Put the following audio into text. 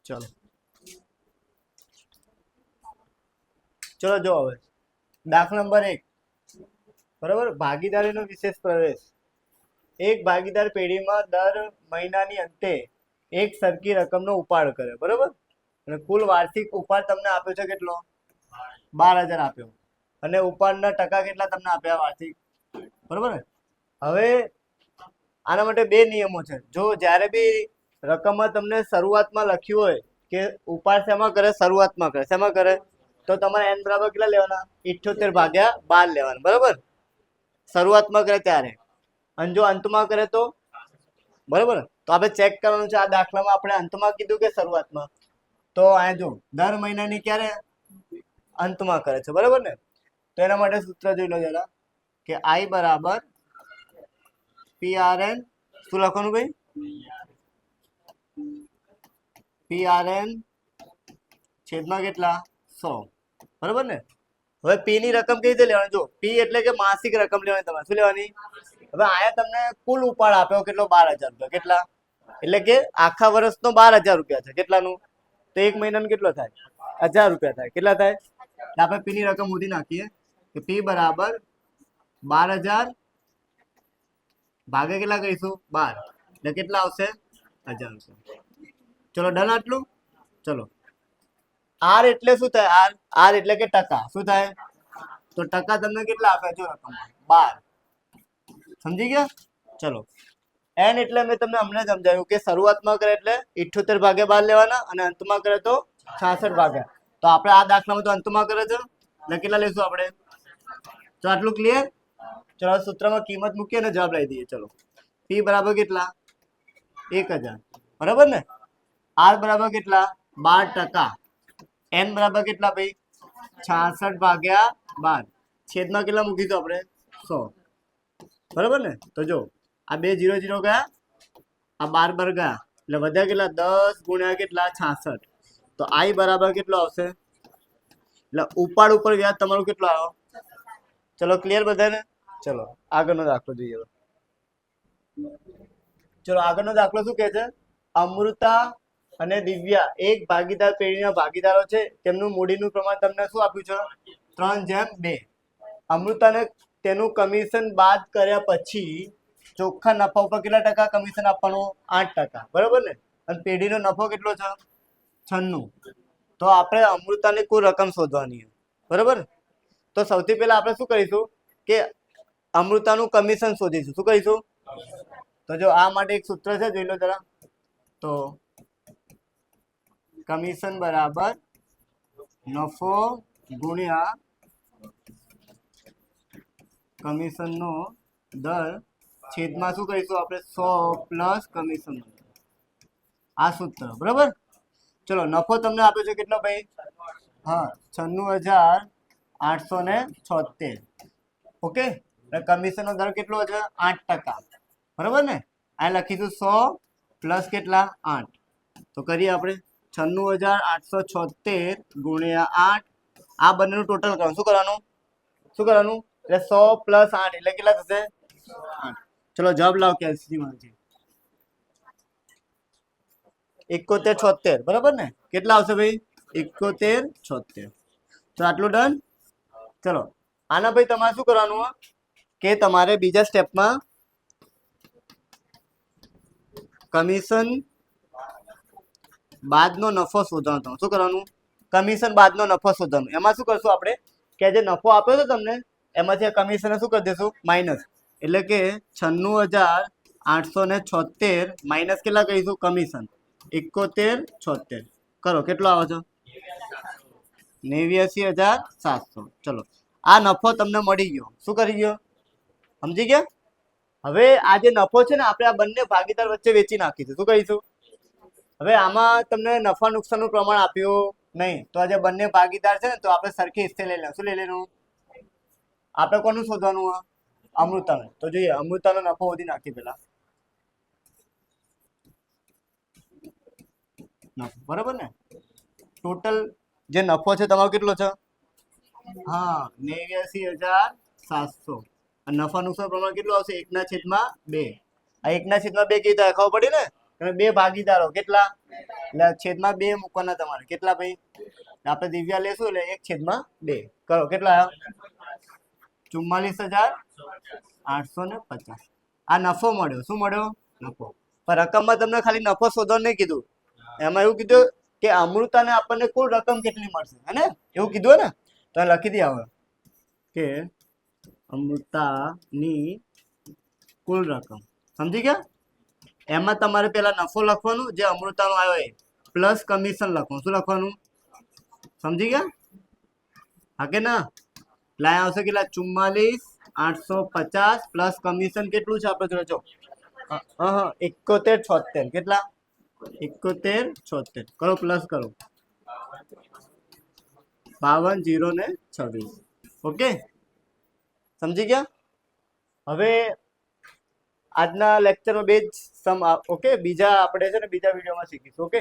ચલો ચલો જો હવે દાખલા નંબર 1 બરાબર ભાગીદારીનો વિશેષ પ્રવેશ એક ભાગીદાર પેઢીમાં દર મહિનાની અંતે એક સરખી રકમનો ઉપાડ કરે બરાબર અને કુલ વાર્ષિક ઉપાડ તમને આપ્યો છે કેટલો 12,000 આપ્યો અને ઉપાડના ટકા કેટલા તમને આપ્યા વાર્ષિક બરાબર ને હવે આના માટે બે નિયમો છે જો જ્યારે બી રકમમાં તમને શરૂઆતમાં લખ્યું હોય કે ઉપાડ શેમાં કરે શરૂઆતમાં કરે શેમાં કરે તો તમારે n બરાબર કેટલા લેવાના 78/12 લેવાના બરાબર શરૂઆતમાં કરે ત્યારે અને જો અંતમાં કરે તો બરાબર તો આપણે ચેક કરવાનું છે આ દાખલામાં આપણે અંતમાં કીધું કે શરૂઆતમાં તો આ જો દર મહિનાની ક્યારે અંતમાં કરે છે બરાબર ને તો એના માટે સૂત્ર જોઈ લો જરા કે I બરાબર PRN શું લખવાનું ભાઈ PRN છેદમાં કેટલા 100 બરાબર ને હવે P ની રકમ કઈ રીતે લેવાની જો P એટલે કે માસિક રકમ લેવાની તમારે શું લેવાની હવે આયા તમને કુલ ઉપાડ આપ્યો કેટલો 12,000 રૂપિયા કેટલા એટલે કે આખા વર્ષનો 12,000 રૂપિયા છે કેટલાનું તો એક મહિનાનું કેટલો થાય 1,000 રૂપિયા થાય કેટલા થાય આપણે P ની રકમ ઉધી નાખીએ કે P બરાબર 12,000 ભાગે કેટલા કરીશું 12 એટલે કેટલા આવશે 1,000 રૂપિયા ચલો ડન આટલું ચલો R એટલે શું થાય R એટલે કે ટકા શું થાય તો ટકા તમને કેટલા આપે જો રકમ 12 સમજી ગયા ચલો n એટલે મેં તમને હમણાં સમજાવ્યું કે શરૂઆતમાં કરે એટલે 78/12 લેવાના અને અંતમાં કરે તો 66 તો આપણે આ દાખલામાં તો અંતમાં કરે છે એટલે કેટલા લઈશું આપણે તો આટલું ક્લિયર ચલો સૂત્રમાં કિંમત મૂકીએ અને જવાબ લઈ દઈએ ચલો P બરાબર કેટલા 1,000 બરાબર ને R બરાબર કેટલા 12% n બરાબર કેટલા ભાઈ 66/12 છેદમાં કેટલા મૂકીશું આપણે 100 બરાબર ને તો જો આ બે 0 0 ગયા આ 12 ગયા એટલે વધ્યા કેટલા 10 ગુણ્યા કેટલા 66 તો I બરાબર કેટલો આવશે એટલે ઉપાડ ઉપર વ્યાજ તમારું કેટલો આવ્યો ચલો ક્લિયર બધાને ચલો આગળનો દાખલો જોઈએ ચલો આગળનો દાખલો શું કહે છે અમૃતા અને દિવ્યા એક ભાગીદાર પેઢીના ભાગીદારો છે તેમનું મૂડીનું પ્રમાણ તમને શું આપ્યું છે 3:2 અમૃતાને તેનું કમિશન બાદ કર્યા પછી ચોખ્ખા નફા ઉપર કેટલા ટકા કમિશન આપવાનું 8% બરાબર ને અને પેઢીનો નફો કેટલો છે 96 તો આપણે અમૃતાની કુલ રકમ શોધવાની છે બરાબર તો સૌથી પહેલા આપણે શું કરીશું કે અમૃતાનું કમિશન શોધીશું શું કરીશું તો જો આ માટે એક સૂત્ર છે જોઈ લો જરા તો કમિશન બરાબર નફો ગુણ્યા કમિશનનો દર છેદમાં શું કરીશું આપણે 100 પ્લસ કમિશન આ સૂત્ર બરાબર ચલો નફો તમને આપ્યો છે કેટલો ભાઈ હા 96,876 ઓકે કમિશનનો દર કેટલો છે 8% બરાબર ને આ લખીશું 100 પ્લસ કેટલા 8 તો કરીએ આપણે 96,876 ગુણ્યા 8 આ બંનેનું ટોટલ કરવાનું શું કરવાનું એટલે 100 પ્લસ 8 એટલે કેટલા થશે 8 ચલો જવાબ લાવો કેલ્સી માં છે 7176 બરાબર ને કેટલા આવશે ભાઈ 7176 તો આટલું ડન ચલો આના ભાઈ તમારે શું કરવાનું કે તમારે બીજા સ્ટેપમાં કમિશન બાદનો નફો શોધવાનો શું કરવાનું કમિશન બાદનો નફો શોધવાનો એમાં શું કરશું આપણે કે જે નફો આપ્યો છે તમને એમાંથી કમિશન શું કરી દેશું માઇનસ એટલે કે 96,876 માઇનસ કેટલા કહીશું કમિશન 7176 કરો કેટલો આવે છે 89,700 ચલો આ નફો તમને મળી ગયો શું કરી ગયો સમજી ગયા હવે આ જે નફો છે ને આપણે આ બંને ભાગીદાર વચ્ચે વેચી નાખીશું શું કહીશું હવે આમાં તમને નફા નુકસાનનું પ્રમાણ આપ્યું નહીં તો આ જે બંને ભાગીદાર છે ને તો આપણે સરખી હિસ્સે લઈ લેવું શું લઈ લેવાનું આપણે કોનું શોધવાનું અમૃતાનું તો જોઈએ અમૃતાનો નફો વધી નાખી પેલા બરાબર ને ટોટલ જે નફો છે તમારો કેટલો છે હા 89,700 અને નફા નુકસાન પ્રમાણ કેટલું આવશે 1/2 આ 1/2 કેવી રીતે ખબર પડી ને તમે બે ભાગીદારો કેટલા, એટલે છેદમાં 2 મૂકવાના તમારે. કેટલા ભાઈ? આપણે દિવ્યા લેશું એટલે 1/2 કરો. કેટલા આવ્યા? 44,850. આ નફો મળ્યો. શું મળ્યો? નફો. પણ રકમમાં તમને ખાલી નફો શોધવાનું નહીં કીધું, એમાં એવું કીધું કે અમૃતાને આપણને કુલ રકમ કેટલી મળશે, હે ને? એવું કીધું ને? તો લખી દઈએ હવે કે અમૃતાની કુલ રકમ. સમજી ગયા? એમાં તમારે પેલા નફો લખવાનું જે અમૃતાનો આવ્યો એ, પ્લસ કમિશન લખવાનું. શું લખવાનું? સમજી ગયા? હા કે ના? એટલે અહીંયા આવશે કેટલા? 44,850 પ્લસ કમિશન કેટલું છે આપણે જોડે? જો 71,76. કેટલા? 71,76. કરો, પ્લસ કરો. 52,026. ઓકે, સમજી ગયા? હવે આજના લેક્ચરમાં બે જ સમ. ઓકે, બીજા આપણે છે ને બીજા વિડીયોમાં શીખીશું. ઓકે.